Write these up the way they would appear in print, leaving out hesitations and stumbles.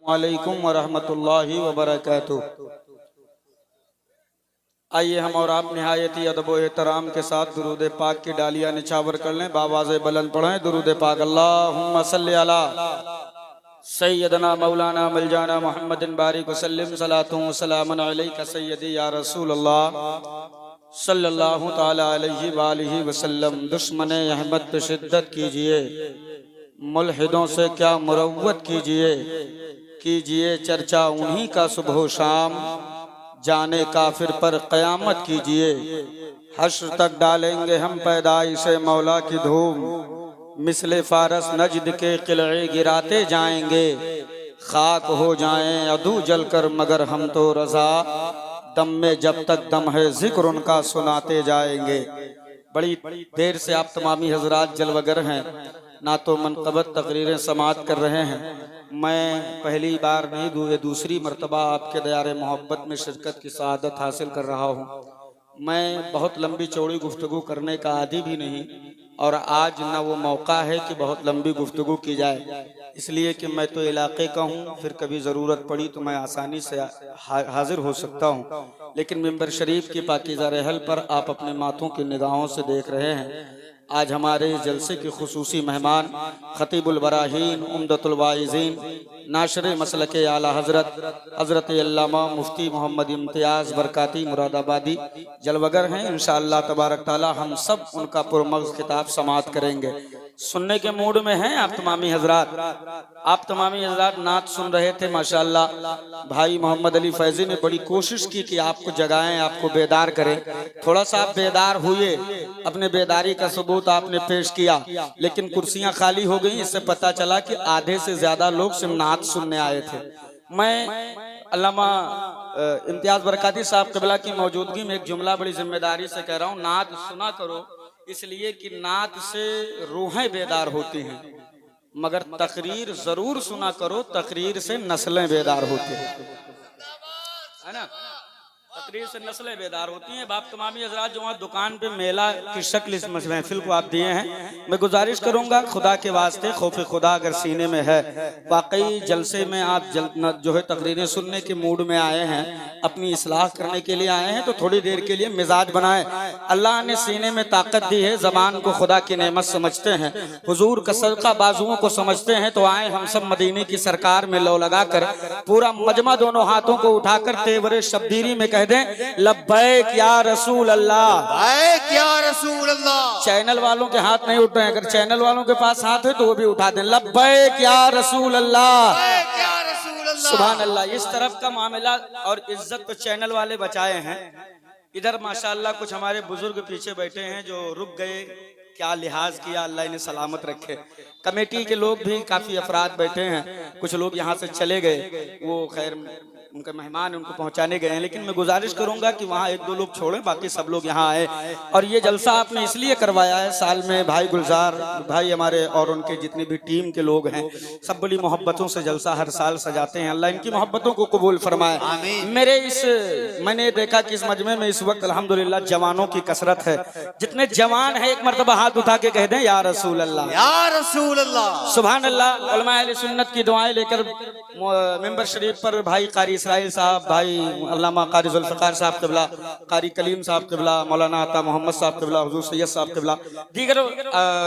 वालेकुम वरहमतुल्लाहि वबरकातुह। आइए हम और आप निहायती अदब व एहतराम के साथ दुरूद पाक की डालियां निछावर कर लें। बावाज़े बुलंद पढ़ें दुरूद पाक। अल्लाहुम्मा सल्ली अला सैयदना मौलाना मलजाना मुहम्मदिन बारिक वसल्लिम सलातु व सलामुन अलैका सय्यदी या रसूल अल्लाह सल्लल्लाहु ताला अलैहि व आलिहि वसल्लम। दुश्मन अहमद पे शिद्दत कीजिए, मुल्हिदों से क्या मुरव्वत कीजिए चर्चा उन्हीं का सुबह शाम, जाने काफिर पर क़यामत कीजिए। हश्र तक डालेंगे हम पैदाइश मौला की धूम, मिसले फारस नजद के किले गिराते जाएंगे। खाक हो जाएं अदू जलकर मगर हम तो रजा, दम में जब तक दम है जिक्र उनका सुनाते जाएंगे। बड़ी देर से आप तमामी हजरात जलवगर हैं, ना तो मनक़बत तकरीरें समात कर रहे हैं। मैं पहली बार नहीं ये दूसरी मरतबा आपके दयारे मोहब्बत में शिरकत की सआदत हासिल कर रहा हूँ। मैं बहुत लंबी चौड़ी गुफ्तगू करने का आदी भी नहीं, और आज ना वो मौका है कि बहुत लंबी गुफ्तगू की जाए, इसलिए कि मैं तो इलाके का हूँ, फिर कभी ज़रूरत पड़ी तो मैं आसानी से हाजिर हो सकता हूँ। लेकिन मिंबर शरीफ की पाकीज़ा रहल पर आप अपने माथों की निगाहों से देख रहे हैं। आज हमारे इस जलसे के खुसूसी मेहमान खतीबुल बराहीन उम्दतुल वाइज़ीन नाशर मसलक आला हज़रत अल्लामा मुफ्ती मोहम्मद इम्तियाज़ बरकाती मुरादाबादी जलवगर हैं। इंशाअल्लाह तबारक ताला हम सब उनका पुरमग़ज़ खिताब समात करेंगे। सुनने के मूड में हैं आप तमामी हजरात? आप तमामी हजरात नात सुन रहे थे माशाअल्लाह। भाई मोहम्मद अली फैज़ी ने बड़ी कोशिश की कि आपको जगाएं, आपको बेदार करें। थोड़ा सा आप बेदार हुए, अपने बेदारी का सबूत आपने पेश किया, लेकिन कुर्सियां खाली हो गई। इससे पता चला कि आधे से ज्यादा लोग सिर्फ नात सुनने आए थे। मैं अल्लामा इम्तियाज बरकाती साहब क़िबला की मौजूदगी में एक जुमला बड़ी जिम्मेदारी से कह रहा हूँ, नात सुना करो, इसलिए कि नात से रूहें बेदार होती हैं, मगर तकरीर जरूर सुना करो, तकरीर से नस्लें बेदार होती हैं, है ना? तकरीर से नस्लें बेदार होती हैं। बाप तमामी हजरात जो वहाँ दुकान पे मेला की शक्ल इस महफिल को आप दिए हैं, मैं गुजारिश करूंगा खुदा के वास्ते खौफ खुदा अगर सीने में है, वाकई जलसे में आप जो है तकरीरें सुनने के मूड में आए हैं, अपनी इस्लाह करने के लिए आए हैं, तो थोड़ी देर के लिए मिजाज बनाए। अल्लाह ने सीने में ताकत दी है, जबान को खुदा की नेमत समझते हैं, हुजूर का सदका बाजुओं को समझते हैं, तो आए हम सब मदीने की सरकार में लो लगाकर पूरा मजमा दोनों हाथों को उठाकर तेवरे शब्दीरी में कह दें लब्बैक या रसूल अल्लाह, लब्बैक या रसूल अल्लाह। चैनल वालों के हाथ नहीं उठ रहे हैं, अगर चैनल वालों के पास हाथ है तो वो भी उठा दें, लब्बैक या रसूल अल्लाह, सुभान अल्लाह। इस तरफ का मामला और इज्जत तो चैनल वाले बचाए हैं। इधर माशाअल्लाह कुछ हमारे बुजुर्ग पीछे बैठे हैं जो रुक गए, क्या लिहाज किया, अल्लाह इन्हें सलामत रखे। कमेटी के लोग भी काफी अफराद बैठे हैं, कुछ लोग यहाँ से चले गए, वो खैर उनके मेहमान उनको पहुंचाने गए हैं, लेकिन मैं गुजारिश करूंगा कि वहाँ एक दो लोग छोड़ें, बाकी सब लोग यहाँ आए। और ये जलसा आपने इसलिए करवाया है, साल में भाई गुलजार भाई हमारे और उनके जितनी भी टीम के लोग हैं सब बड़ी मोहब्बतों से जलसा हर साल सजाते हैं। अल्लाह इनकी मोहब्बतों को कबूल फरमाए। मैंने देखा कि इस मजमे में इस वक्त अल्हम्दुलिल्लाह जवानों की कसरत है। जितने जवान है एक मरतबा हाथ उठा के कह दें या रसूल अल्लाह, या रसूल अल्लाह, सुभान अल्लाह। उलमा अहले सुन्नत की दुआएं लेकर मिंबर शरीफ पर भाई कारी इसराइल साहब, भाई अल्लामा कारी जुल्फ़िकार साहब क़िबला, कारी कलीम साहब क़िबला, मौलाना अता मोहम्मद साहब क़िबला, हुज़ूर सैयद साहब क़िबला, दीगर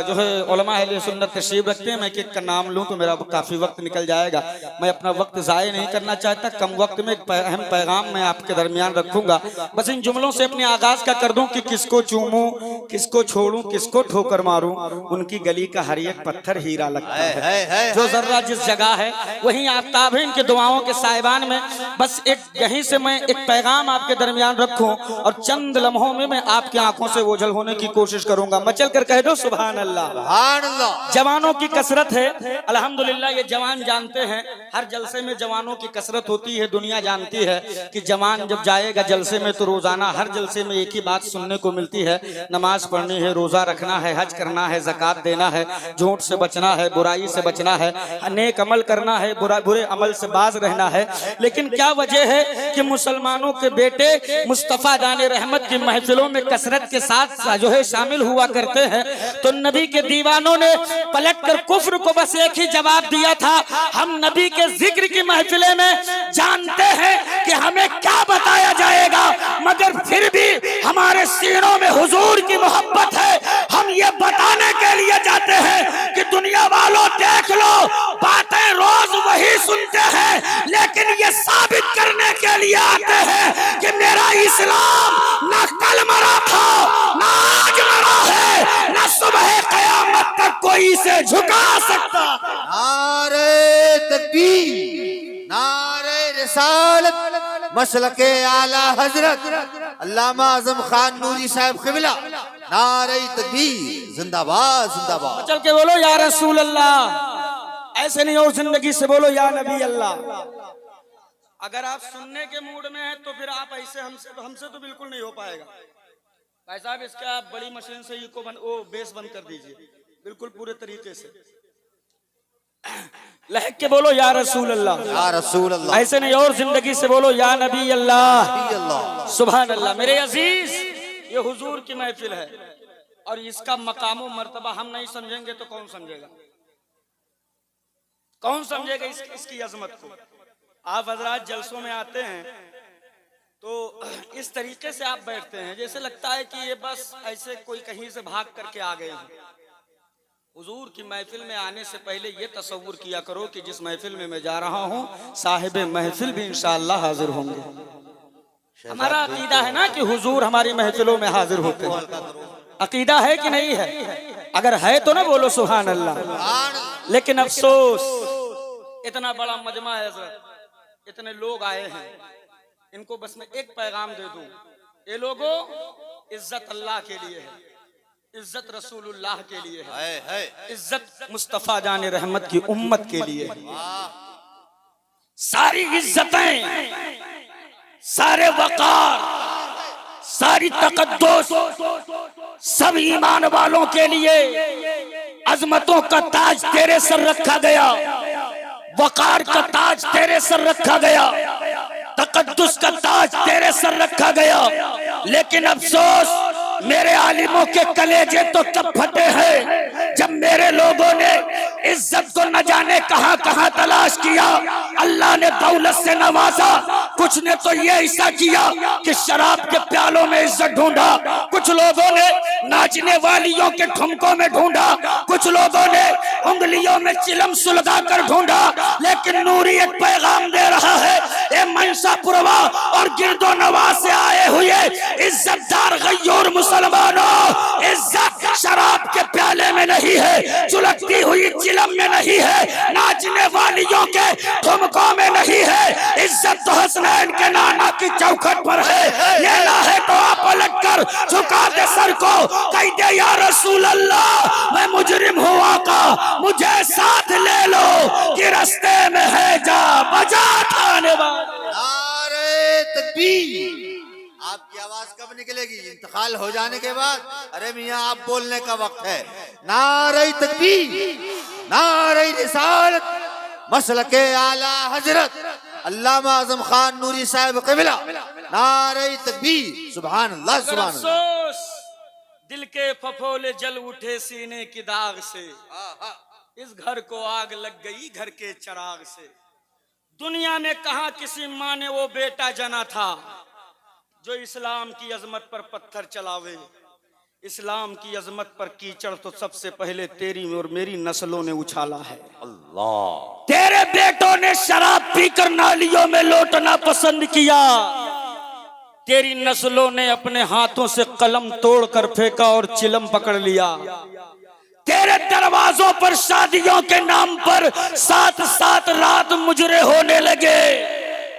जो है उलमा अहले सुन्नत तशरीफ़ रखते हैं। मैं एक का नाम लूँ तो मेरा काफ़ी वक्त निकल जाएगा, मैं अपना वक्त ज़ाय नहीं करना चाहता। कम वक्त में एक अहम पैगाम मैं आपके दरमियान रखूँगा, बस इन जुमलों से अपने आगाज़ का कर दूँ कि किसको चूमूँ, किसको छोड़ूँ, किसको ठोकर मारूँ, उनकी गली का हर एक पत्थर हीरा लगता है। जो जर्रा जिस जगह है वहीं आफ्ताब है। इनके दुआओं के साहिबान में बस एक यहीं से मैं एक पैगाम आपके दरमियान रखूं और चंद लम्हों में मैं आपकी आंखों से ओझल होने की कोशिश करूंगा। मचल कर कह दो सुभान अल्लाह, सुभान अल्लाह। जवानों की कसरत है अल्हम्दुलिल्लाह, ये जवान जानते हैं हर जलसे में जवानों की कसरत होती है। दुनिया जानती है कि जवान जब जाएगा जलसे में तो रोजाना हर जलसे में एक ही बात सुनने को मिलती है, नमाज पढ़नी है, रोजा रखना है, हज करना है, ज़कात देना है, झूठ से बचना है, बुराई से बचना है, नेक अमल करना है, बुरे अमल से बाज रहना है। लेकिन क्या वजह है कि मुसलमानों के बेटे मुस्तफ़ा जान रहमत की महफिलों में कसरत के साथ जो है शामिल हुआ करते हैं। तो नबी के दीवानों ने पलट कर कुफ्र को बस एक ही जवाब दिया था, हम नबी के जिक्र की महफिले में जानते हैं कि हमें क्या बताया जाएगा, मगर फिर भी हमारे सीनों में हुजूर की मोहब्बत है। हम ये बताने के लिए जाते हैं कि दुनिया वालों देख लो, बातें रोज वही सुनते हैं, लेकिन ये साबित करने के लिए आते हैं कि मेरा इस्लाम ना कल मरा था, ना आज मरा है, ना सुबह कयामत तक कोई इसे झुका सकता। नारे तकबीर, नारे रिसालत, मसलके आला हजरत अल्लामा आजम खान नूरी साहब क़िबला, नारे तकबीर, जिंदाबाद जिंदाबाद। चल के बोलो या रसूल अल्लाह, ऐसे नहीं और जिंदगी से बोलो या नबी अल्लाह। अगर आप सुनने के मूड में हैं तो फिर आप ऐसे हमसे तो बिल्कुल नहीं हो पाएगा। भाई साहब इसका आप बड़ी मशीन से वो बेस बंद कर दीजिए बिल्कुल पूरे तरीके से। लहक के बोलो या रसूल अल्लाह, या रसूल अल्लाह। ऐसे नहीं और जिंदगी से बोलो या नबी अल्लाह, अल्लाह। सुभान अल्लाह। मेरे अजीज, ये हुजूर की महफिल है और इसका मकाम व मर्तबा हम नहीं समझेंगे तो कौन समझेगा? कौन समझेगा इसकी अजमत को? आप हजरात जलसों में आते हैं तो इस तरीके से आप बैठते हैं जैसे लगता है कि ये बस ऐसे कोई कहीं से भाग करके आ गए हैं। हुजूर की महफिल में आने से पहले ये तसव्वुर किया करो कि जिस महफिल में मैं जा रहा हूँ साहिबे महफिल भी इंशाअल्लाह हाजिर होंगे। हमारा अकीदा है ना कि हुजूर हमारी महफिलों में हाजिर होते हैं। अकीदा है कि नहीं है? अगर है तो ना बोलो सुभान अल्लाह। लेकिन अफसोस, इतना बड़ा मजमा है हजरत, इतने लोग आए हैं, इनको बस मैं एक पैगाम दे दूं, ये लोगों इज्जत अल्लाह के लिए है, इज्जत रसूलुल्लाह के लिए है, इज्जत मुस्तफा जान रहमत की उम्मत के लिए है। सारी इज्जतें, सारे वकार, सारी तकद्दुस सब ईमान वालों के लिए। अजमतों का ताज तेरे सर रखा गया, वकार का ताज तेरे सर रखा गया, तकद्दुस का ताज तेरे सर रखा गया। लेकिन अफसोस, मेरे आलिमों के कलेजे तो तब फटे हैं जब मेरे लोगों ने इज्जत को न जाने कहां कहां तलाश किया। अल्लाह ने दौलत से नवाजा, कुछ ने तो ये ऐसा किया कि शराब के प्यालों में इज्जत ढूंढा, कुछ लोगों ने नाचने वालियों के ठुमकों में ढूंढा, कुछ लोगों ने उंगलियों में चिलम सुलगा कर ढूंढा। लेकिन नूरी एक पैगाम दे रहा है, ये मनसापुरवा और गिरदो नवाज से आए हुए इज्जतदार गय्यूर मुसलमानों, इज्जत शराब के प्याले में नहीं है, चुलकती हुई चिलम में नहीं है, नाचने वालियों के ठुमकों में नहीं है। इज्जत तो हसनैन के नाना की चौखट पर है। ये ना है तो आप पलट कर झुका दे सर को, कह दे या रसूल अल्लाह मैं मुजरिम हुआ का, मुझे साथ ले लो कि रास्ते में है जा बजा थाने वाले। नारे तकबीर। आपकी आवाज कब निकलेगी? इंतकाल हो जाने के बाद। अरे मियाँ आप बोलने का वक्त है। नारे तकबीर, नारे रिसालत, मसलके आला हजरत अल्लामा आजम खान नूरी साहब क़िबला, नारे तकबीर, सुभान अल्लाह सुभान अल्लाह। दिल के फफोले जल उठे सीने की दाग से, इस घर को आग लग गई घर के चिराग से। दुनिया में कहा किसी माँ ने वो बेटा जना था जो इस्लाम की अजमत पर पत्थर चलावे। इस्लाम की अजमत पर कीचड़ तो सबसे पहले तेरी और मेरी नस्लों ने उछाला है। अल्लाह। तेरे बेटों ने शराब पीकर नालियों में लौटना पसंद किया, तेरी नस्लों ने अपने हाथों से कलम तोड़कर फेंका और चिलम पकड़ लिया। तेरे दरवाजों पर शादियों के नाम पर साथ साथ रात मुजरे होने लगे।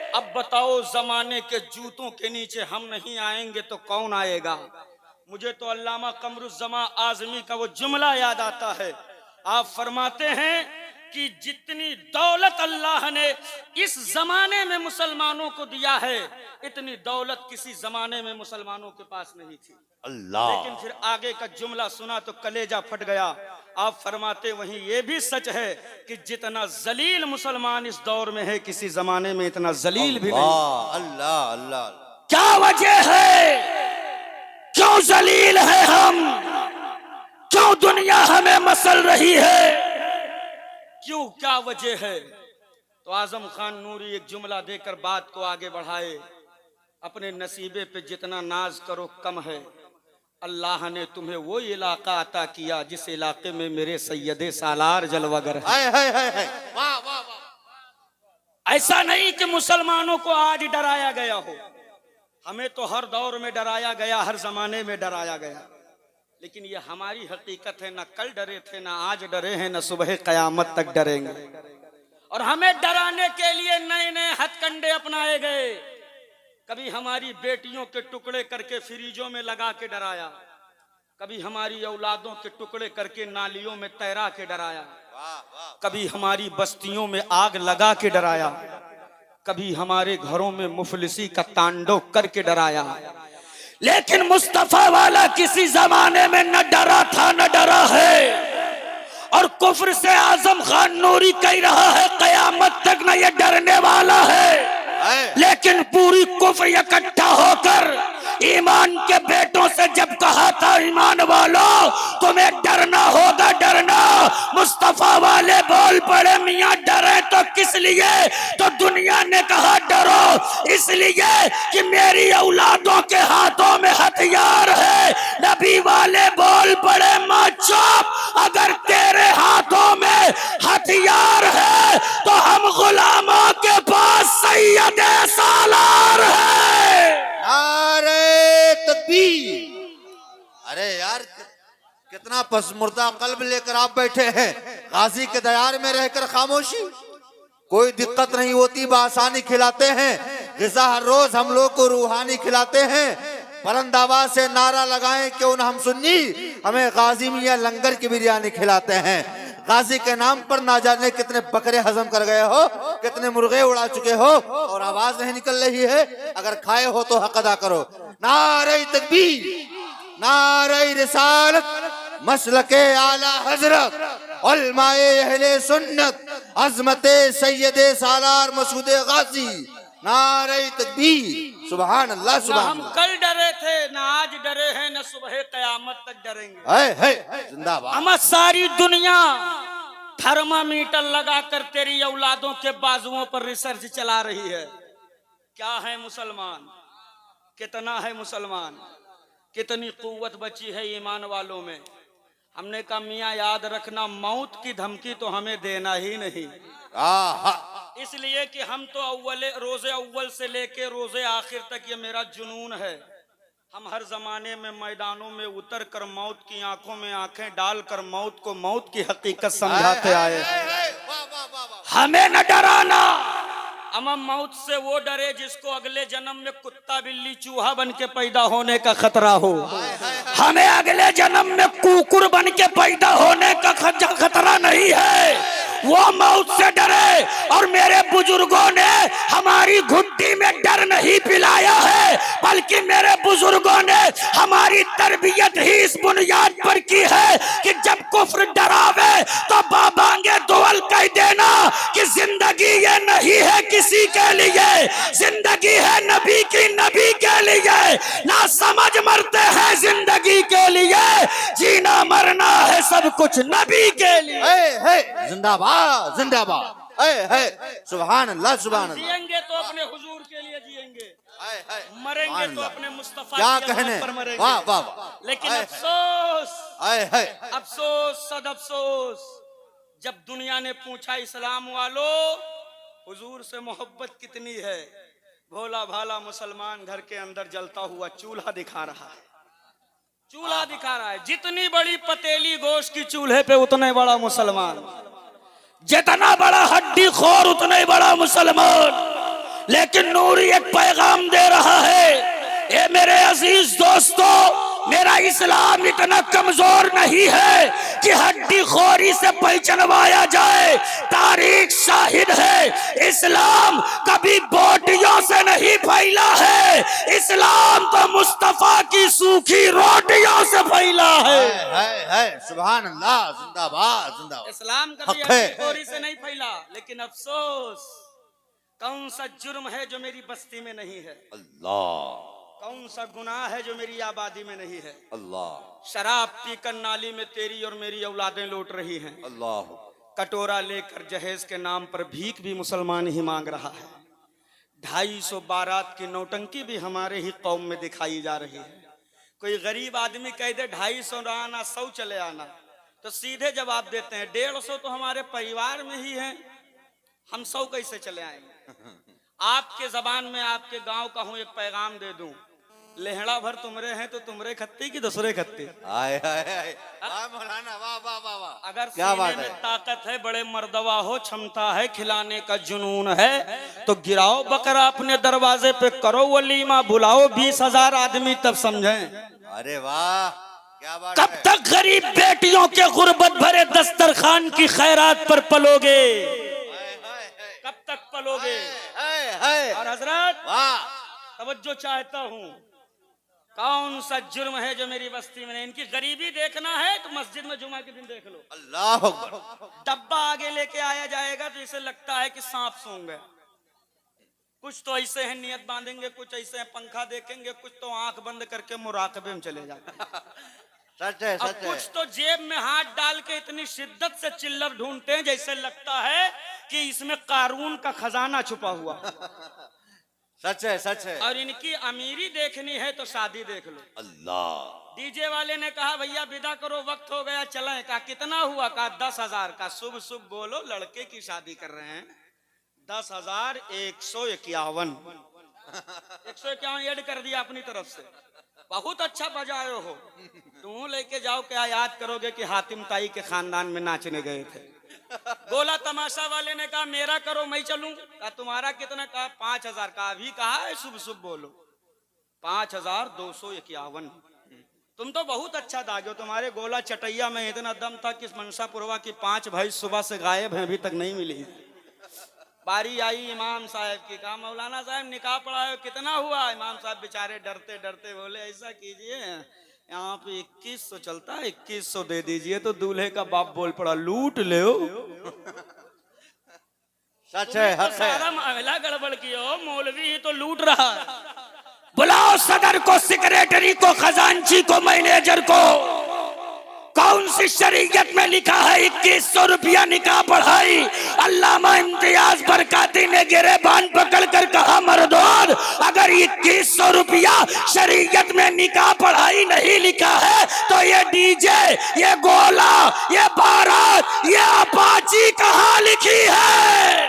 अब बताओ, जमाने के जूतों के नीचे हम नहीं आएंगे तो कौन आएगा? मुझे तो अल्लामा कमरुज़्ज़मा आज़मी का वो जुमला याद आता है। आप फरमाते हैं कि जितनी दौलत अल्लाह ने इस जमाने में मुसलमानों को दिया है, इतनी दौलत किसी जमाने में मुसलमानों के पास नहीं थी। अल्लाह। लेकिन फिर आगे का जुमला सुना तो कलेजा फट गया। आप फरमाते वहीं ये भी सच है कि जितना जलील मुसलमान इस दौर में है किसी जमाने में इतना जलील भी नहीं। अल्लाह अल्लाह। क्या वजह है, क्यों जलील है हम, क्यों दुनिया हमें मसल रही है, क्यों, क्या वजह है? तो आजम खान नूरी एक जुमला देकर बात को आगे बढ़ाए, अपने नसीबे पे जितना नाज करो कम है। अल्लाह ने तुम्हें वो इलाका अता किया जिस इलाके में मेरे सैयदे सालार जलवागर है। वाह वाह वाह। ऐसा नहीं कि मुसलमानों को आज डराया गया हो, हमें तो हर दौर में डराया गया, हर जमाने में डराया गया, लेकिन ये हमारी हकीकत है। ना कल डरे थे, ना आज डरे हैं, ना सुबह कयामत तक डरेंगे। और हमें डराने के लिए नए नए हथकंडे अपनाए गए। कभी हमारी बेटियों के टुकड़े करके फ्रीजों में लगा के डराया, कभी हमारी औलादों के टुकड़े करके नालियों में तैरा के डराया, कभी हमारी बस्तियों में आग लगा के डराया, कभी हमारे घरों में मुफलिसी का तांडव करके डराया। लेकिन मुस्तफा वाला किसी जमाने में न डरा था न डरा है। और कुफ्र से आजम खान नूरी कह रहा है कयामत तक न ये डरने वाला है। लेकिन पूरी कुफ्र इकट्ठा होकर ईमान के बेटों से जब कहा था ईमान वालों तुम्हें डरना होगा, डरना, मुस्तफा वाले बोल पड़े मियां डरे तो किस लिए? तो दुनिया ने कहा डरो इसलिए कि मेरी औलादों के हाथों में हथियार है। नबी वाले बोल पड़े मां चुप, अगर तेरे हाथों में हथियार है तो हम गुलामों के पास सैयदे सालार है। नारे तकबीर। अरे यार कितना पसमुर्दा कल्ब लेकर आप बैठे हैं। गाजी के दयार में रहकर खामोशी, कोई दिक्कत नहीं होती, बआसानी खिलाते हैं। ग़िज़ा हर रोज हम लोग को रूहानी खिलाते हैं। बुलंद आवाज से नारा लगाएं क्यों न हम सुन्नी, हमें गाजी मियां लंगर की बिरयानी खिलाते हैं। गाजी के नाम पर ना जाने कितने बकरे हजम कर गए हो, कितने मुर्गे उड़ा चुके हो और आवाज नहीं निकल रही है। अगर खाए हो तो हक अदा करो। नारे तकबीर, नारे रिसालत, मसलके आला हजरत, उलमाए अहले सुन्नत, अज़मते सैयदे सालार मसूद गाजी। नारे तकबीर। सुभान अल्लाह सुभान। हम कल डरे थे, ना आज डरे हैं, ना सुबह कयामत तक डरेंगे। जिंदाबाद। हम सारी दुनिया थर्मामीटर लगाकर तेरी औलादों के बाजुओं पर रिसर्च चला रही है। क्या है मुसलमान, कितना है मुसलमान, कितनी कुव्वत बची है ईमान वालों में। हमने कहा मियाँ याद रखना मौत की धमकी तो हमें देना ही नहीं, इसलिए कि हम तो रोजे अव्वल से लेके रोजे आखिर तक ये मेरा जुनून है। हम हर जमाने में मैदानों में उतर कर मौत की आंखों में आंखें डालकर मौत को मौत की हकीकत समझाते आए। हमें न डराना, हम मौत से वो डरे जिसको अगले जन्म में कुत्ता बिल्ली चूहा बन के पैदा होने का खतरा हो। हमें अगले जन्म में कुकुर बन के पैदा होने का खतरा नहीं है, वो मौत से डरे। और मेरे बुजुर्गों ने हमारी घुट्टी में डर नहीं पिलाया है, बल्कि मेरे बुजुर्गों ने हमारी तरबियत ही इस बुनियाद पर की है कि जब कुफ्र डरावे तो बाबांगे दुआल कह देना कि जिंदगी ये नहीं है किसी के लिए, जिंदगी है नबी की, नबी के लिए। ना समझ मरते हैं जिंदगी के लिए, जीना मरना है सब कुछ नबी के लिए। जिंदाबाद जिंदाबाद। सुभान अल्लाह सुभान अल्लाह। जिएंगे तो अपने हुजूर के लिए जिएंगे, मरेंगे तो अपने मुस्तफा क्या के कहने, पर मरेंगे। वाह वाह वाह। लेकिन अफसोस, अफसोस सद अफसोस, जब दुनिया ने पूछा इस्लाम वालों हुजूर से मोहब्बत कितनी है, भोला भाला मुसलमान घर के अंदर जलता हुआ चूल्हा दिखा रहा है, चूल्हा दिखा रहा है। जितनी बड़ी पतेली गोश्त की चूल्हे पे उतने बड़ा मुसलमान, जितना बड़ा हड्डी खोर उतना ही बड़ा मुसलमान। लेकिन नूरी एक पैगाम दे रहा है, ये मेरे अजीज दोस्तों, मेरा इस्लाम इतना कमजोर नहीं है कि हड्डी खोरी से पहचानवाया जाए। तारीख शाहिद है, इस्लाम कभी बोटियों से नहीं फैला है, इस्लाम तो मुस्तफा की सूखी रोटियों से फैला है। सुभान अल्लाह, जिंदाबाद जिंदाबाद। इस्लाम कभी हक है। हड्डीखोरी से नहीं फैला, लेकिन अफसोस कौन सा जुर्म है जो मेरी बस्ती में नहीं है, अल्लाह कौन सा गुनाह है जो मेरी आबादी में नहीं है। अल्लाह शराब पीकर नाली में तेरी और मेरी औलादें लौट रही हैं, अल्लाह। कटोरा लेकर जहेज के नाम पर भीख भी मुसलमान ही मांग रहा है। 250 बारात की नौटंकी भी हमारे ही कौम में दिखाई जा रही है। कोई गरीब आदमी कह दे 250 ना आना 100 चले आना, तो सीधे जवाब देते हैं 150 तो हमारे परिवार में ही है, हम 100 कैसे चले आएंगे। आपके जबान में आपके गांव का हूं एक पैगाम दे दूं, लेहड़ा भर तुमरे हैं तो तुमरे खत्ती की दूसरे खत्ती। आए वाह मौलाना, वाह वाह वाह वाह। अगर क्या सीने बात में है। ताकत है, बड़े मर्दवा हो, क्षमता है, खिलाने का जुनून है, तो गिराओ बकरा अपने दरवाजे पे, करो वलीमा, बुलाओ 20,000 आदमी, तब समझें। अरे वाह क्या बात कब है। तक गरीब बेटियों के गुर्बत भरे दस्तरखान की खैरात पर पलोगे, कब तक पलोगे। और हजरत वाह तवज्जो चाहता हूँ, कौन सा जुर्म है जो मेरी बस्ती में नहीं। इनकी गरीबी देखना है तो मस्जिद में जुमा के दिन देख लो, अल्लाह अकबर। डब्बा आगे लेके आया जाएगा तो इसे लगता है कि सांप सूंघ गया। कुछ तो ऐसे हैं नियत बांधेंगे, कुछ ऐसे हैं पंखा देखेंगे, कुछ तो आंख बंद करके मुराकबे में चले जाते हैं। सच है अब सच है। कुछ तो जेब में हाथ डाल के इतनी शिद्दत से चिल्लर ढूंढते हैं जैसे लगता है कि इसमें कारून का खजाना छुपा हुआ। सच है सच है। और इनकी अमीरी देखनी है तो शादी देख लो। अल्लाह। डीजे वाले ने कहा भैया विदा करो, वक्त हो गया, चलें। कहा कितना हुआ? कहा 10,000 का। शुभ शुभ बोलो, लड़के की शादी कर रहे हैं। 10,151 151 ऐड कर दिया अपनी तरफ से। बहुत अच्छा बजाए हो, तुम लेके जाओ, क्या याद करोगे कि हातिम ताई के खानदान में नाचने गए थे। बोला तमाशा वाले ने कहा मेरा करो, मैं चलूं। कहा तुम्हारा कितना? कहा 5,000 का। अभी कहा है शुभ शुभ बोलो। 5,251। तुम तो बहुत अच्छा दागे हो, तुम्हारे गोला चटैया में इतना दम था कि मनसापुरवा की 5 भाई सुबह से गायब हैं, अभी तक नहीं मिली। बारी आई इमाम साहब की। कहा मौलाना साहब निकाह पढ़ा है, कितना हुआ? इमाम साहब बेचारे डरते डरते बोले ऐसा कीजिए, यहाँ पे 2100 चलता है, 2100 दे दीजिए। तो दूल्हे का बाप बोल पड़ा लूट ले। सच है हक है। सारा मामला गड़बड़ किया हो, मौलवी ही तो लूट रहा है। बुलाओ सदर को, सेक्रेटरी को, खजांची को, मैनेजर को। कौन सी शरीयत में लिखा है 2100 रुपया निकाह पढ़ाई? अल्लामा इम्तियाज बरकाती ने गिरेबान पकड़ कर कहा मर्दों, अगर 2100 रुपया शरीयत में निकाह पढ़ाई नहीं लिखा है तो ये डीजे, ये गोला, ये बारात, ये अपाची कहाँ लिखी है?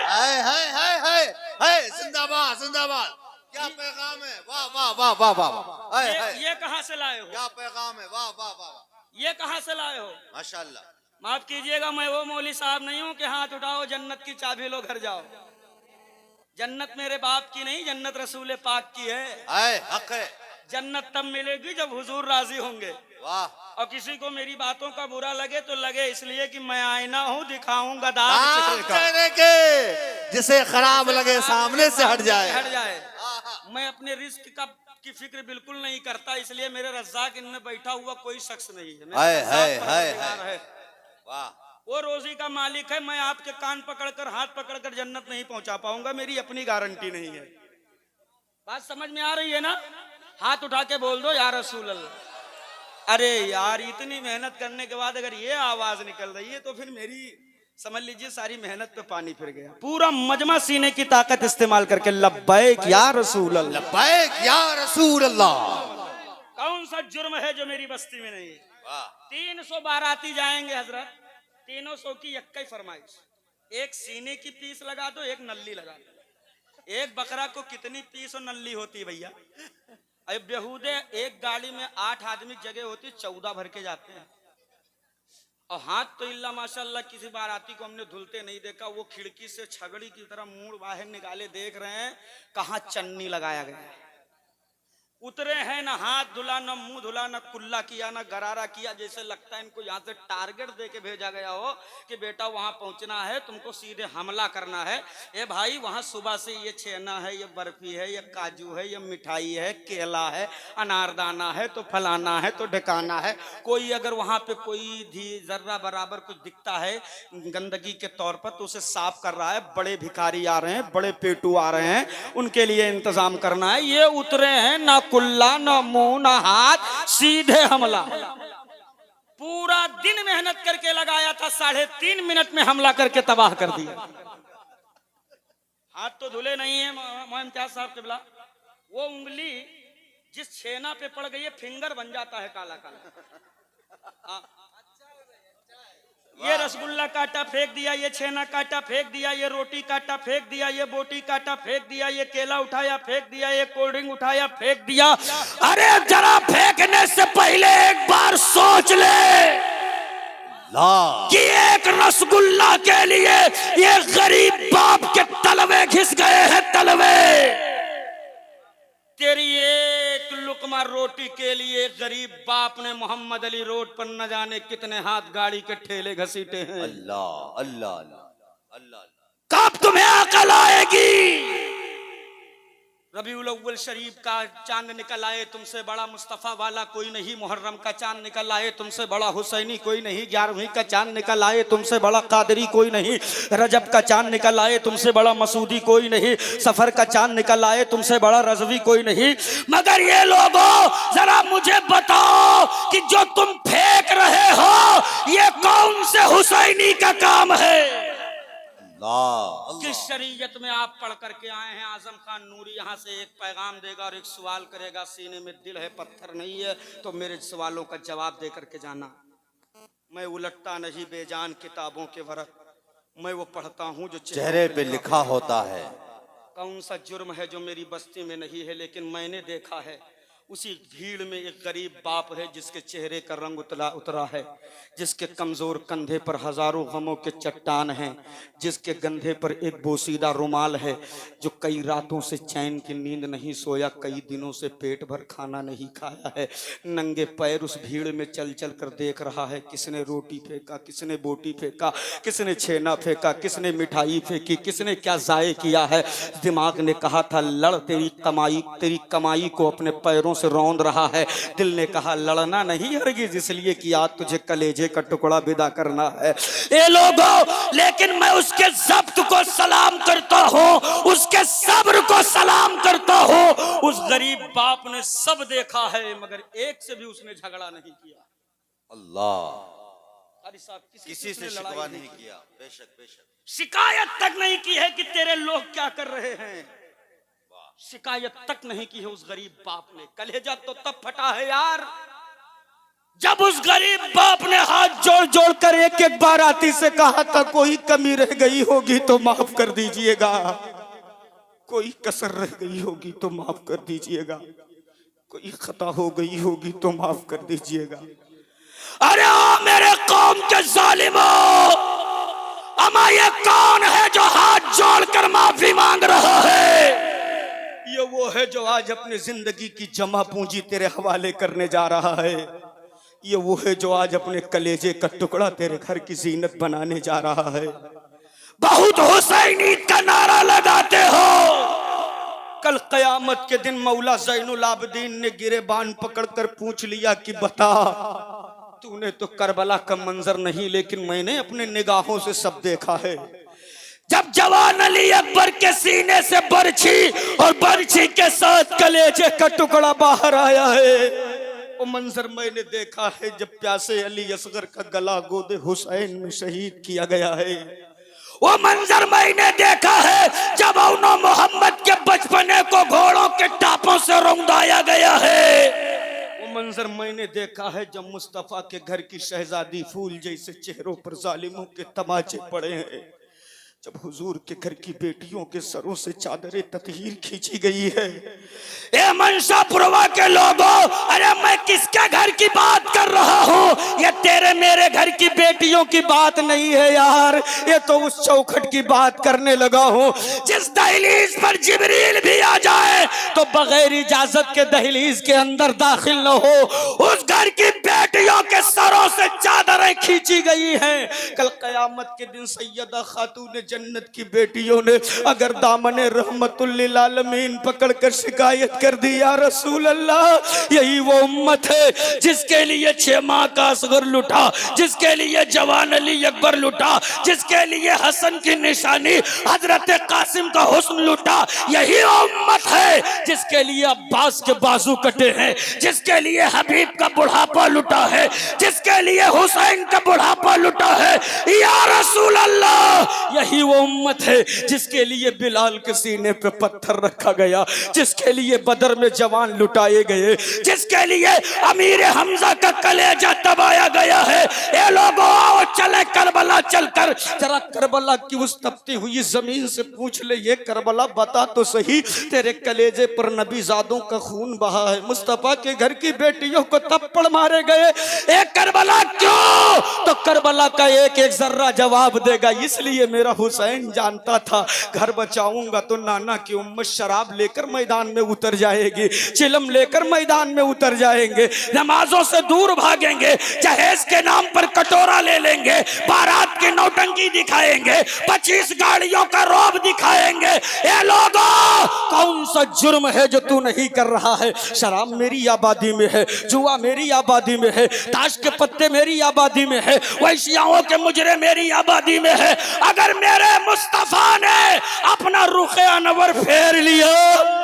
जिंदाबाद जिंदाबाद। क्या पैगाम है। वाह वाह वाह वाह वाह। ये कहाँ से लाए हो? क्या पैगाम है। वाह वाह वाह। ये कहाँ से लाए हो? माशाल्लाह। माफ कीजिएगा, मैं वो मौली साहब नहीं हूँ कि हाथ उठाओ जन्नत की चाबी लो घर जाओ। जन्नत मेरे बाप की नहीं, जन्नत रसूल पाक की है। हक है। जन्नत तब मिलेगी जब हुजूर राजी होंगे। वाह। और किसी को मेरी बातों का बुरा लगे तो लगे, इसलिए कि मैं आईना हूँ, दिखाऊंगा दाग चेहरे के, जिसे खराब लगे सामने से हट जाए। हट जाए। मैं अपने रिस्क की फिक्र बिल्कुल नहीं करता, इसलिए मेरे रज़्ज़ाक इनमें बैठा हुआ कोई शख्स नहीं है। मेरा रज़्ज़ाक परवरदिगार है। वाह। वो रोजी का मालिक है। मैं आपके कान पकड़कर, हाथ पकड़कर जन्नत नहीं पहुंचा पाऊंगा, मेरी अपनी गारंटी नहीं है। बात समझ में आ रही है ना? हाथ उठा के बोल दो या रसूल अल्लाह। अरे यार, इतनी मेहनत करने के बाद अगर ये आवाज निकल रही है तो फिर मेरी समझ लीजिए सारी मेहनत पे पानी फिर गया। पूरा मजमा सीने की ताकत इस्तेमाल करके लब्बैक या रसूल अल्लाह, लब्बैक या रसूल अल्लाह। कौन सा जुर्म है जो मेरी बस्ती में नहीं? 300 बाराती जाएंगे हजरत, 300 की यक्कई फरमाइश। एक सीने की पीस लगा दो, एक नल्ली लगा दो। एक बकरा को कितनी पीस और नल्ली होती है भैया? अब बेहूदे एक गाड़ी में 8 आदमी जगह होती, 14 भर के जाते हैं। और हाथ तो इल्ला माशाल्लाह किसी बाराती को हमने धुलते नहीं देखा। वो खिड़की से छगड़ी की तरह मुंह बाहर निकाले देख रहे हैं कहाँ चन्नी लगाया गया है। उतरे हैं ना हाथ धुला, ना मुंह धुला, ना कुल्ला किया, ना गरारा किया। जैसे लगता है इनको यहाँ से टारगेट दे के भेजा गया हो कि बेटा वहां पहुंचना है, तुमको सीधे हमला करना है। ए भाई वहां सुबह से ये छेना है, ये बर्फी है, ये काजू है, ये मिठाई है, केला है, अनारदाना है, तो फलाना है, तो ढकाना है। कोई अगर वहां पे कोई भी जर्रा बराबर कुछ दिखता है गंदगी के तौर पर तो उसे साफ कर रहा है। बड़े भिखारी आ रहे हैं, बड़े पेटू आ रहे हैं, उनके लिए इंतजाम करना है। ये उतरे हैं ना कुल्ला, ना मुंह, ना हाथ, सीधे हमला। पूरा दिन मेहनत करके लगाया था, 3.5 मिनट में हमला करके तबाह कर दिया। हाथ तो धुले नहीं है मोहम्मद साहब किबला, वो उंगली जिस छेना पे पड़ गई है फिंगर बन जाता है काला काला। ये रसगुल्ला काटा फेंक दिया, ये छेना काटा फेंक दिया, ये रोटी काटा फेंक दिया, ये बोटी काटा फेंक दिया, ये केला उठाया फेंक दिया, ये कोल्ड ड्रिंक उठाया फेंक दिया। अरे जरा फेंकने से पहले एक बार सोच ले कि एक रसगुल्ला के लिए ये गरीब बाप के तलवे घिस गए हैं, तलवे। तेरी एक लुकमा रोटी के लिए गरीब बाप ने मोहम्मद अली रोड पर न जाने कितने हाथ गाड़ी के ठेले घसीटे हैं। अल्लाह अल्लाह अल्लाह अल्लाह। कब तुम्हें अकल आएगी? रबीउल अव्वल शरीफ का चांद निकल आए, तुमसे बड़ा मुस्तफा वाला कोई नहीं। मुहर्रम का चांद निकल आए, तुमसे बड़ा हुसैनी कोई नहीं। 11वीं का चांद निकल आए, तुमसे बड़ा कादरी कोई नहीं। रजब का चांद निकल आए, तुमसे बड़ा मसूदी कोई नहीं। सफर का चांद निकल आए, तुमसे बड़ा रजवी कोई नहीं। मगर ये लोगों जरा मुझे बताओ कि जो तुम फेंक रहे हो ये कौन से हुसैनी का काम है? किस शरीयत में आप पढ़ करके आए हैं? आजम खान नूरी यहाँ से एक पैगाम देगा और एक सवाल करेगा। सीने में दिल है पत्थर नहीं है, तो मेरे सवालों का जवाब दे करके जाना। मैं उलटता नहीं बेजान किताबों के वरक, मैं वो पढ़ता हूँ जो चेहरे पे लिखा होता है। कौन सा जुर्म है जो मेरी बस्ती में नहीं है लेकिन मैंने देखा है? उसी भीड़ में एक गरीब बाप है जिसके चेहरे का रंग उतरा है, जिसके कमजोर कंधे पर हजारों गमों के चट्टान हैं, जिसके कंधे पर एक बोसीदा रुमाल है, जो कई रातों से चैन की नींद नहीं सोया, कई दिनों से पेट भर खाना नहीं खाया है। नंगे पैर उस भीड़ में चल चल कर देख रहा है किसने रोटी फेंका, किसने बोटी फेंका, किसने छेना फेंका, किसने मिठाई फेंकी, किसने क्या जाये किया है। दिमाग ने कहा था लड़, तेरी कमाई को अपने पैरों से रौंद रहा है। दिल ने कहा लड़ना नहीं हरगिज़, इसलिए कि आज तुझे कलेजे का टुकड़ा विदा करना है। ए लोगों, लेकिन मैं उसके ज़ब्त को सलाम करता हूँ, उसके सब्र को सलाम करता हूँ। उस गरीब बाप ने सब देखा है मगर एक से भी उसने झगड़ा नहीं किया। अल्लाह साहब किसी से शिकवा नहीं किया। बेशक बेशक शिकायत तक नहीं की है कि तेरे लोग क्या कर रहे हैं, शिकायत तक नहीं की है उस गरीब बाप ने। कलेजा तो तब फटा है यार जब उस गरीब बाप ने हाथ जोड़ जोड़ कर एक एक बाराती से कहा था कोई कमी रह गई होगी तो माफ कर दीजिएगा, कोई कसर रह गई होगी तो माफ कर दीजिएगा, कोई खता हो गई होगी तो माफ कर दीजिएगा। अरे ओ मेरे कौम के जालिमों, अमा ये कौन है जो हाथ जोड़कर माफी मांग रहा है? ये वो है जो आज अपनी जिंदगी की जमा पूंजी तेरे हवाले करने जा रहा है। ये वो है जो आज अपने कलेजे का टुकड़ा तेरे घर की जीनत बनाने जा रहा है। बहुत हुसैनीयत का नारा लगाते हो, कल कयामत के दिन मौला ज़ैनुल आबिदीन ने गिरेबान पकड़कर पूछ लिया कि बता, तूने तो करबला का मंजर नहीं लेकिन मैंने अपने निगाहों से सब देखा है। जब जवान अली अकबर के सीने से बर्छी और बर्छी के साथ कलेजे का टुकड़ा बाहर आया है, वो मंजर मैंने देखा है जब प्यासे अली असगर का गला गोदे हुसैन में शहीद किया गया है। वो मंजर मैंने देखा है जब उन्हों मोहम्मद के बचपने को घोड़ों के टापों से रौंदाया गया है। वो मंजर मैंने देखा है जब मुस्तफा के घर की शहजादी फूल जैसे चेहरों पर जालिमों के तमाचे पड़े हैं, जब हुजूर के घर की बेटियों के सरों से चादरें ततहीर खींची गई है। ए मनशापुरवा के लोगों, अरे मैं किसके घर की बात कर रहा हूँ? ये तेरे मेरे घर की बेटियों की बात नहीं है यार, ये तो उस चौखट की बात करने लगा हूँ जिस दहलीज पर जिब्रील भी आ जाए तो बगैर इजाजत के दहलीज के अंदर दाखिल न हो। उस घर की बेटियों के सरों से चादरें खींची गई हैं। कल कयामत के दिन सैयदा खातून जन्नत की बेटियों ने अगर दामने रहमतुल लिल आलमीन पकड़ कर शिकायत कर दी, या रसूल अल्लाह यही वो उम्मत है जिसके लिए 6 माह का असगर लुटा, जिसके लिए जवान अली अकबर लुटा, जिसके लिए हसन की निशानी हजरत कासिम का हुस्न लुटा। यही वो उम्मत है जिसके लिए अब्बास के बाजू कटे हैं, जिसके लिए हबीब का बुढ़ापा लुटा है, जिसके लिए हुसैन का बुढ़ापा लुटा है। या रसूल अल्लाह यही वो उम्मत है जिसके लिए बिलाल के सीने पे पत्थर रखा गया, जिसके लिए बदर में जवान लुटाए गए, जिसके लिए अमीर हमजा का कलेजा दबाया गया है। ये लोगों आओ चले करबला चलकर जरा करबला की उस तपती हुई जमीन से पूछ ले, ये करबला बता तो सही तेरे कलेजे पर नबी जादों का खून बहा है, मुस्तफा के घर की बेटियों को थप्पड़ मारे गए, एक करबला क्यों? तो करबला का एक एक जर्रा जवाब देगा, इसलिए मेरा हुसैन जानता था घर बचाऊंगा तो नाना की उम्मत शराब लेकर मैदान में उतर जाएगी, चिलम लेकर मैदान में उतर जाएंगे, नमाजों से दूर भागेंगे, जहेज के नाम पर कटोरा ले लेंगे, बारात की नौटंकी दिखाएंगे, 25 गाड़ियों का रौब दिखाएंगे। ये लोगों कौन सा जुर्म है जो तू नहीं कर रहा है? शराब मेरी आबादी में है, जुआ मेरी आबादी में है, ताश के पत्ते मेरी आबादी में है, वैश्याओं के मुजरे मेरी आबादी में है। अगर मेरे मुस्तफा ने अपना रुखे अनवर फेर लिया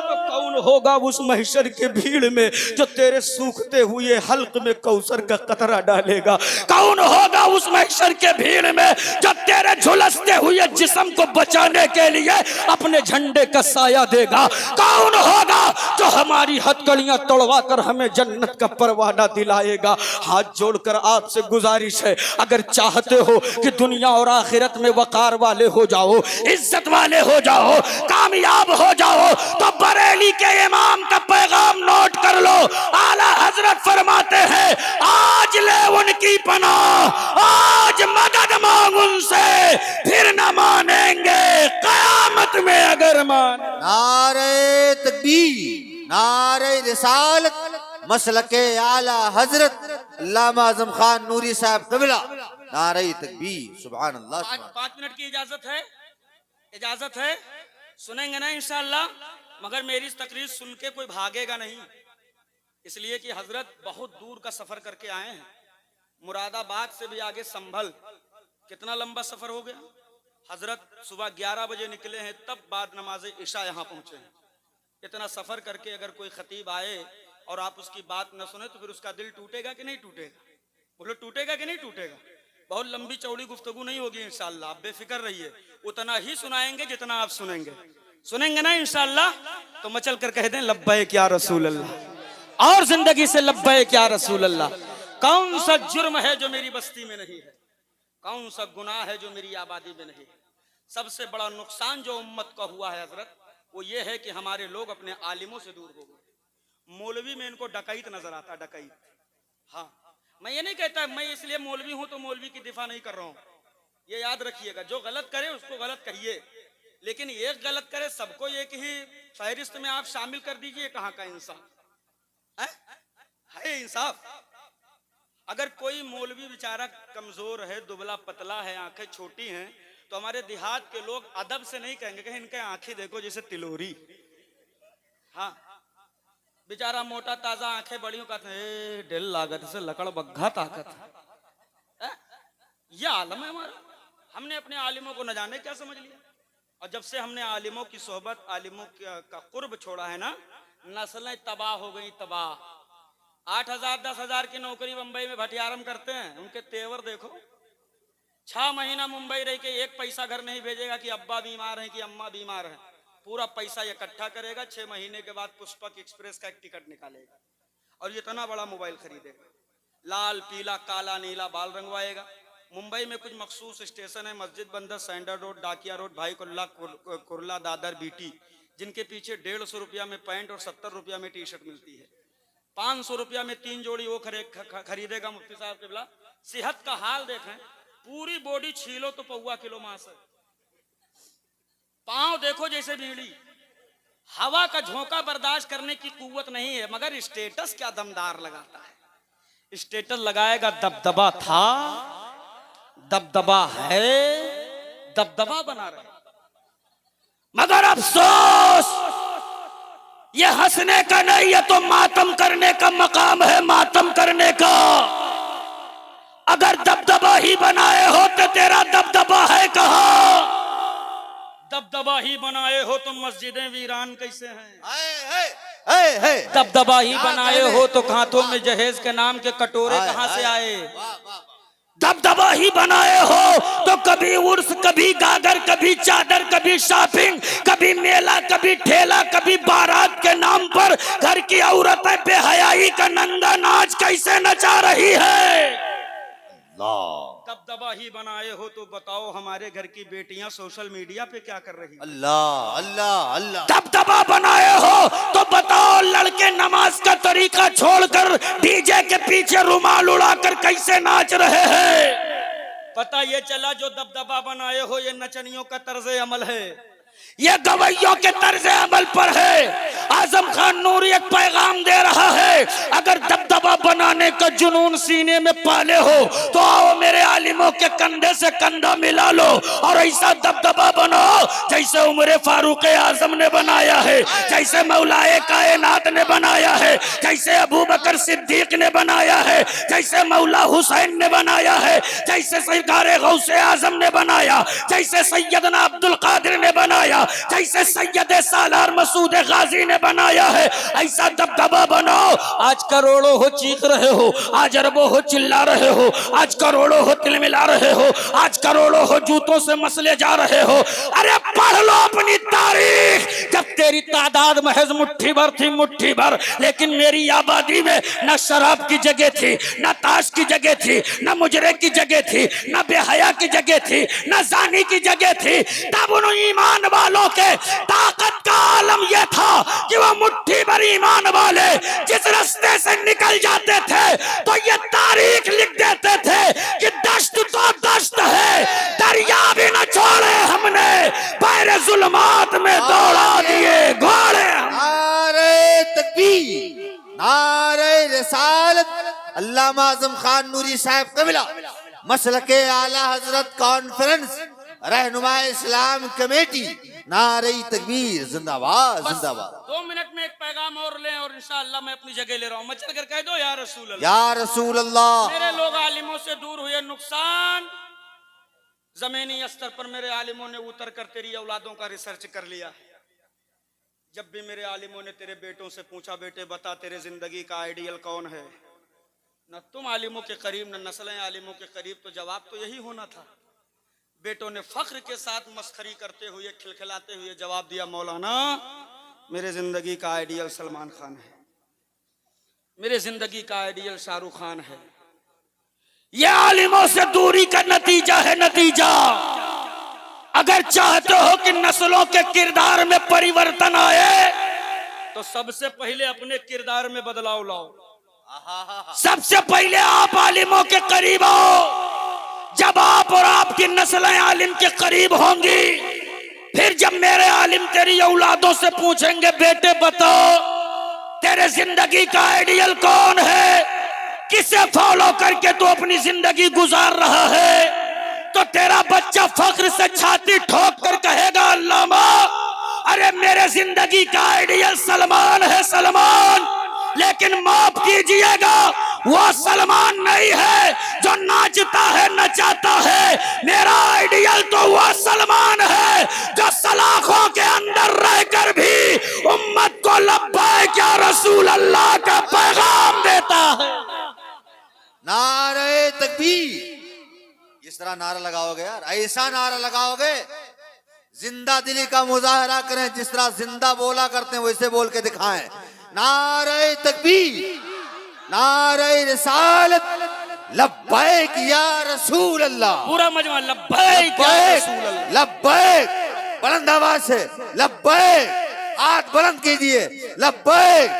तो कौन होगा उस महशर के भीड़ में जो तेरे सूखते हुए हल्क में कौसर का कतरा डालेगा? कौन होगा उस महशर के भीड़ में जो तेरे झुलसते हुए जिस्म को बचाने के लिए अपने झंडे का साया देगा? कौन होगा जो हमारी हथकड़ियां तोड़वा कर हमें जन्नत का परवाना दिलाएगा? हाथ जोड़कर आपसे गुजारिश है, अगर चाहते हो कि दुनिया और आखिरत में वकार वाले हो जाओ, इज्जत वाले हो जाओ, कामयाब हो जाओ, तो बरेली के इमाम का पैगाम नोट कर लो। आला हजरत फरमाते हैं, आज ले उनकी पनाह, आज मदद मांग उनसे, फिर न मानेंगे कयामत में अगर मान। नारे तकबीर, नारे रिसालत, मसलके आला हजरत अल्लामा आजम खान नूरी साहब कबिला, नारे तकबीर, सुभान अल्लाह। 5 मिनट की इजाजत है, इजाजत है, सुनेंगे ना इंशाअल्लाह, मगर मेरी तकरीर सुन के कोई भागेगा नहीं, इसलिए कि हजरत बहुत दूर का सफर करके आए हैं, मुरादाबाद से भी आगे संभल, कितना लंबा सफर हो गया। हजरत सुबह 11 बजे निकले हैं, तब बाद नमाज इशा यहाँ पहुंचे हैं। इतना सफर करके अगर कोई खतीब आए और आप उसकी बात न सुने तो फिर उसका दिल टूटेगा कि नहीं टूटेगा? बोलो टूटेगा कि नहीं टूटेगा? बहुत लंबी चौड़ी गुफ्तगू नहीं होगी इंशाअल्लाह, आप बेफिक्र रहिए, उतना ही सुनाएंगे जितना आप सुनेंगे। सुनेंगे ना इंशाअल्लाह? तो मचल कर कह दें लब्बैक या रसूल अल्लाह, और जिंदगी से लब्बैक या रसूल अल्लाह। कौन सा जुर्म है जो मेरी बस्ती में नहीं है? कौन सा गुनाह है जो मेरी आबादी में नहीं है? सबसे बड़ा नुकसान जो उम्मत का हुआ है हजरत, वो ये है कि हमारे लोग अपने आलिमों से दूर हो गए। मौलवी में इनको डकैत नजर आता, डकैत। हाँ, मैं ये नहीं कहता मैं इसलिए मौलवी हूं तो मौलवी की दिफा नहीं कर रहा हूं, ये याद रखिएगा, जो गलत करे उसको गलत कहिए, लेकिन एक गलत करे सबको एक ही फहरिस्त में आप शामिल कर दीजिए, कहां का इंसाफ है? इंसाफ? अगर कोई मौलवी बेचारा कमजोर है, दुबला पतला है, आंखें छोटी हैं, तो हमारे देहात के लोग अदब से नहीं कहेंगे कि इनके आंखें देखो जैसे तिलोरी। हाँ, बेचारा मोटा ताजा आंखें बड़ी कहते हैं ढिल लागत से लकड़ बग्घा ताकत है। यह आलम है हमारा। हमने अपने आलिमों को न जाने क्या समझ लिया, और जब से हमने आलिमों की सोहबत, आलिमों का कुर्ब छोड़ा है ना, नस्लें तबाह हो गई, तबाह। 8,000 10,000 की नौकरी मुंबई में भटियारम करते हैं, उनके तेवर देखो। 6 महीना मुंबई रह के एक पैसा घर नहीं भेजेगा कि अब्बा बीमार है कि अम्मा बीमार है, पूरा पैसा इकट्ठा करेगा, 6 महीने के बाद पुष्पक एक्सप्रेस का एक टिकट निकालेगा और ये इतना बड़ा मोबाइल खरीदेगा, लाल पीला काला नीला बाल रंगवाएगा। मुंबई में कुछ मखसूस स्टेशन है, मस्जिद बंदर, सैंडल रोड, डाकिया रोड, भाई कुर्ला, दादर, बीटी, जिनके पीछे 150 रुपया में पैंट और 70 रुपया में टी शर्ट मिलती है। 500 रुपया में 3 जोड़ी वो खरीदेगा मुफ्ती साहब के बिला। सेहत का हाल देखें, पूरी बॉडी छीलो तो 1.25 किलो मांस है, पांव देखो जैसे बीड़ी, हवा का झोंका बर्दाश्त करने की कुव्वत नहीं है, मगर स्टेटस क्या दमदार लगाता है। स्टेटस लगाएगा दबदबा था, दबदबा है, दबदबा बना रहे। मगर अफसोस ये हंसने का नहीं, ये तो मातम करने का मकाम है, मातम करने का। अगर दबदबा ही बनाए हो तो तेरा दबदबा है कहां? दबदबा ही बनाए हो तो मस्जिदें वीरान कैसे हैं? दबदबा ही बनाए हो तो हाथों में जहेज के नाम के कटोरे कहां से आए? दबदबा ही बनाए हो तो कभी उर्स, कभी गागर, कभी चादर, कभी शॉपिंग, कभी मेला, कभी ठेला, कभी बारात के नाम पर घर की औरतें बेहयाई का नंगा नाच कैसे नचा रही है। दबदबा ही बनाए हो तो बताओ हमारे घर की बेटियां सोशल मीडिया पे क्या कर रही हैं? अल्लाह अल्लाह अल्लाह। दबदबा बनाए हो तो बताओ लड़के नमाज का तरीका छोड़कर डीजे के पीछे रुमाल उड़ाकर कैसे नाच रहे हैं। पता ये चला जो दबदबा बनाए हो ये नचनियों का तर्ज अमल है, ये गवैयों के तर्ज अमल पर है। आजम खान नूरी एक पैगाम दे रहा है, अगर दबदबा बनाने का जुनून सीने में पाले हो तो आओ मेरे आलिमों के कंधे से कंधा मिला लो और ऐसा दबदबा बनाओ जैसे उमर फारूक आजम ने बनाया है, जैसे मौलाए कायनात ने बनाया है, जैसे अबू बकर सिद्दीक ने बनाया है, जैसे मौला हुसैन ने बनाया है, जैसे सरकार गौसे आजम ने बनाया, जैसे सैयदना अब्दुल कादिर ने बनाया, जैसे सैयद सालार मसूद गाजी ने बनाया है। ऐसा दबदबा बनाओ। आज करोड़ों हो चीख रहे हो, आज अरबों हो चिल्ला रहे हो, आज करोड़ों हो तिल मिला रहे हो, आज करोड़ों हो जूतों से मसले जा रहे हो। अरे पढ़ लो अपनी तारीख, जब तेरी तादाद महज मुट्ठी भर थी, मुट्ठी भर, लेकिन मेरी आबादी में न शराब की जगह थी, न ताश की जगह थी, न मुजरे की जगह थी, न बेहया की जगह थी, न जानी की जगह थी। तब उन ईमान वालों के ताकत का आलम यह था कि वो मुट्ठी भर ईमान वाले जिस रास्ते से निकल जाते थे तो ये तारीख लिख देते थे कि दश्त तो दश्त है, दरिया भी न छोड़े हमने, पैरे जुल्मात में दौड़ा दिए घोड़े। नारे तकबीर, नारे रिसालत। अल्लामा आजम खान नूरी साहब कबिला मसलके आला हजरत कॉन्फ्रेंस रहनुमा इस्लाम कमेटी, नारे तकबीर, जिंदाबाद जिंदाबाद। 2 मिनट में एक पैगाम और लें और इंशाअल्लाह मैं अपनी जगह ले रहा हूँ। मचल कर कह दो या रसूल अल्लाह, या रसूल अल्लाह। मेरे लोग आलिमों से दूर हुए नुकसान, जमीनी स्तर पर मेरे आलिमों ने उतर कर तेरी औलादों का रिसर्च कर लिया। जब भी मेरे आलिमों ने तेरे बेटों से पूछा बेटे बता तेरे जिंदगी का आइडियल कौन है, न तुम आलिमों के करीब न नस्लें आलिमों के करीब, तो जवाब तो यही होना था। बेटों ने फख्र के साथ मस्खरी करते हुए खिलखिलाते हुए जवाब दिया मौलाना मेरे जिंदगी का आइडियल सलमान खान है, मेरे जिंदगी का आइडियल शाहरुख खान है। यह आलिमों से दूरी का नतीजा है, नतीजा। अगर चाहते हो कि नस्लों के किरदार में परिवर्तन आए तो सबसे पहले अपने किरदार में बदलाव लाओ। सबसे पहले आप आलिमों के करीब आओ। जब आप और आपकी नस्लें आलिम के करीब होंगी, फिर जब मेरे आलिम तेरी औलादों से पूछेंगे बेटे बताओ तेरे जिंदगी का आइडियल कौन है, किसे फॉलो करके तू अपनी जिंदगी गुजार रहा है, तो तेरा बच्चा फख्र से छाती ठोक कर कहेगा अल्लामा अरे मेरे जिंदगी का आइडियल सलमान है, सलमान। लेकिन माफ कीजिएगा वो सलमान नहीं है जो नाचता है नचाता है। मेरा आइडियल तो वो सलमान है जो सलाखों के अंदर रहकर भी उम्मत को लब्बैक या रसूल अल्लाह का पैगाम देता है। नारे तकबीर। इस तरह नारा लगाओगे यार, ऐसा नारा लगाओगे जिंदा दिली का मुजाहरा करें, जिस तरह जिंदा बोला करते हैं वैसे बोल के दिखाएं। नारे तकबीर, नारे रिसालत, लब्बैक या रसूल अल्लाह। पूरा मजमा लब्बैक या रसूल अल्लाह, लब्बैक। बुलंद आवाज से लब्बैक, हाथ बुलंद कीजिए, लब्बैक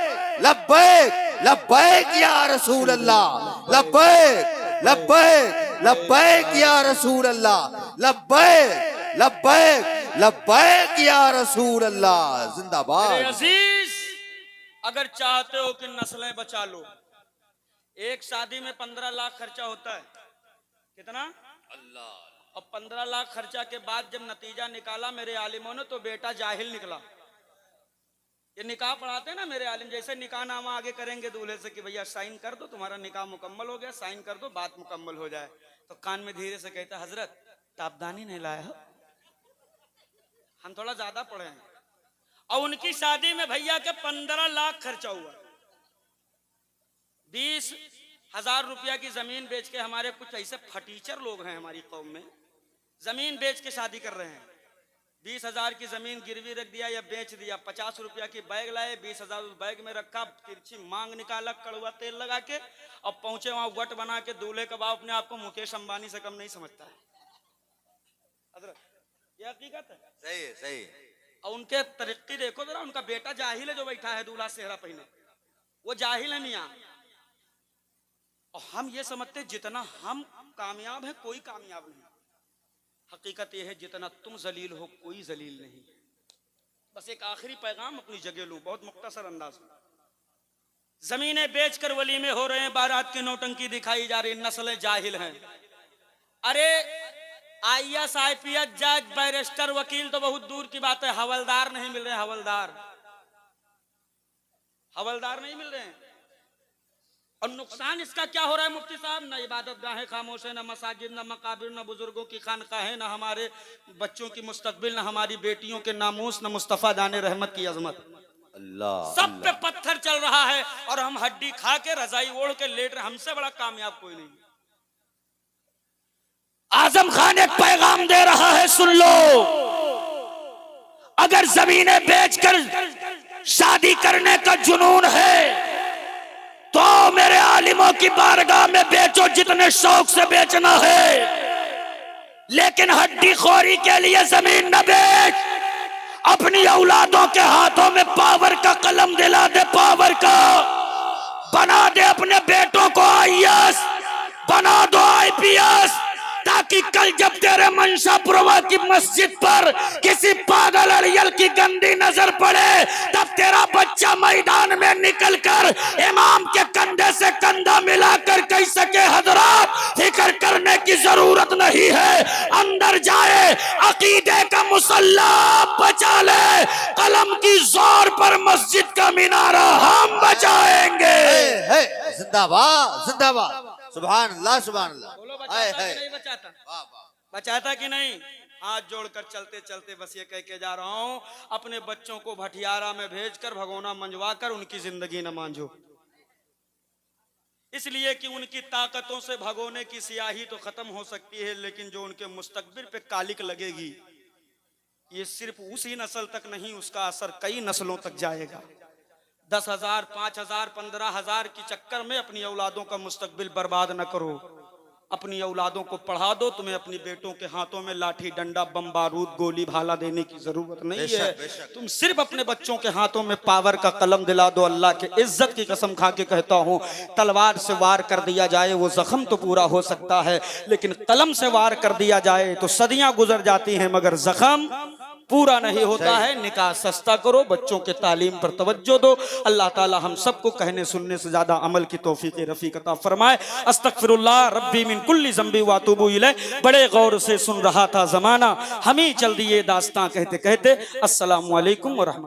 लब्बैक लब्बैक या रसूल अल्लाह, लब्बैक लब्बैक लब्बैक या रसूल अल्लाह, लब्बैक लब्बैक लब्बैक या रसूल अल्लाह मेरे जिंदाबाद। अजीज, अगर चाहते हो कि नस्लें बचा लो, एक शादी में 15 लाख खर्चा होता है। कितना? अल्लाह। और 15 लाख खर्चा के बाद जब नतीजा निकाला मेरे आलिमों ने, तो बेटा जाहिल निकला। ये निकाह पढ़ाते हैं ना मेरे आलिम, जैसे निकाह नामा आगे करेंगे दूल्हे से कि भैया साइन कर दो, तुम्हारा निकाह मुकम्मल हो गया, साइन कर दो, बात मुकम्मल हो जाए, तो कान में धीरे से कहता, हजरत ताबदानी नहीं लाया हो, हम थोड़ा ज्यादा पढ़े हैं। और उनकी शादी में भैया के 15 लाख खर्चा हुआ। 20,000 रुपया की जमीन बेच के, हमारे कुछ ऐसे फटीचर लोग हैं हमारी कौम में, जमीन बेच के शादी कर रहे हैं। 20,000 की जमीन गिरवी रख दिया या बेच दिया, 50 रुपया की बैग लाए, 20,000 उस बैग में रखा, तिरछी मांग निकाला, कड़वा तेल लगा के, और पहुंचे वहां वट बना के। दूल्हे का बाप अपने आप को मुकेश अंबानी से कम नहीं समझता है। हजरत, ये हकीकत है। सही है, सही। और उनके तरीके देखो जरा, उनका बेटा जाहिल है जो बैठा है दूल्हा सेहरा पहने, वो जाहिल है मियाँ। और हम ये समझते जितना हम कामयाब है कोई कामयाब नहीं। हकीकत यह है जितना तुम जलील हो कोई जलील नहीं। बस एक आखिरी पैगाम अपनी जगह लूं, बहुत मुख्तसर अंदाज में। जमीनें बेचकर वलीमे हो रहे हैं, बारात की नौटंकी दिखाई जा रही, नस्लें जाहिल हैं। अरे IAS IPS जज बैरिस्टर वकील तो बहुत दूर की बात है, हवलदार नहीं मिल रहे। हवलदार नहीं मिल रहे हैं। और नुकसान इसका क्या हो रहा है मुफ्ती साहब? न इबादत गाहें खामोश है, न मसाजिद, न मकाबिर, न बुजुर्गों की खानकाहें, न हमारे बच्चों की मुस्तकबिल, न हमारी बेटियों के नामूस, न मुस्तफा जाने रहमत की अजमत। अल्लाह सब पे पत्थर चल रहा है और हम हड्डी खा के रजाई ओढ़ के लेट रहे। हमसे बड़ा कामयाब कोई नहीं। आजम खान एक पैगाम दे रहा है, सुन लो। अगर जमीनें बेचकर शादी करने का जुनून है तो मेरे आलिमों की बारगाह में बेचो, जितने शौक से बेचना है, लेकिन हड्डी खोरी के लिए जमीन न बेच। अपनी औलादों के हाथों में पावर का कलम दिला दे, पावर का बना दे। अपने बेटों को IAS बना दो, IPS, ताकि कल जब तेरे मंशापुरवा की मस्जिद पर किसी पागल अड़ियल की गंदी नजर पड़े, तब तेरा बच्चा मैदान में निकलकर इमाम के कंधे से कंधा मिलाकर कह सके, हजरात फिक्र करने की जरूरत नहीं है, अंदर जाए अकीदे का मुसल्ला बचा ले, कलम की जोर पर मस्जिद का मीनारा हम बचाएंगे। जिंदाबाद जिंदाबाद, सुभान अल्लाह सुभान अल्लाह। नहीं बचाता कि नहीं? हाथ जोड़कर चलते चलते बस ये कह के जा रहा हूं, अपने बच्चों को भटियारा में भेजकर भगोना मंजवा कर उनकी जिंदगी न मांझो। इसलिए कि उनकी ताकतों से भगोने की स्याही तो खत्म हो सकती है, लेकिन जो उनके मुस्तकबिल पे कालिक लगेगी, ये सिर्फ उसी नस्ल तक नहीं, उसका असर कई नस्लों तक जाएगा। 10,000, 5,000, 15,000 की चक्कर में अपनी औलादों का मुस्तकबिल बर्बाद न करो। अपनी औलादों को पढ़ा दो। तुम्हें अपनी बेटों के हाथों में लाठी डंडा बम बारूद गोली भाला देने की जरूरत नहीं है। तुम सिर्फ अपने बच्चों के हाथों में पावर का कलम दिला दो। अल्लाह के इज्जत की कसम खा के कहता हूँ, तलवार से वार कर दिया जाए वो जख्म तो पूरा हो सकता है, लेकिन कलम से वार कर दिया जाए तो सदियां गुजर जाती हैं मगर जख्म पूरा नहीं होता है। निकाह सस्ता करो, बच्चों के तालीम पर तवज्जो दो। अल्लाह ताला हम सबको कहने सुनने से ज्यादा अमल की तौफीक रफीक अता फरमाए। अस्तगफिरुल्लाह रब्बी मिन कुल्ली ज़ंबी व अतूबु इलैह। बड़े गौर से सुन रहा था जमाना, हम ही चल दिए दास्तां कहते कहते। अस्सलामु अलैकुम व रहमतुल्लाह।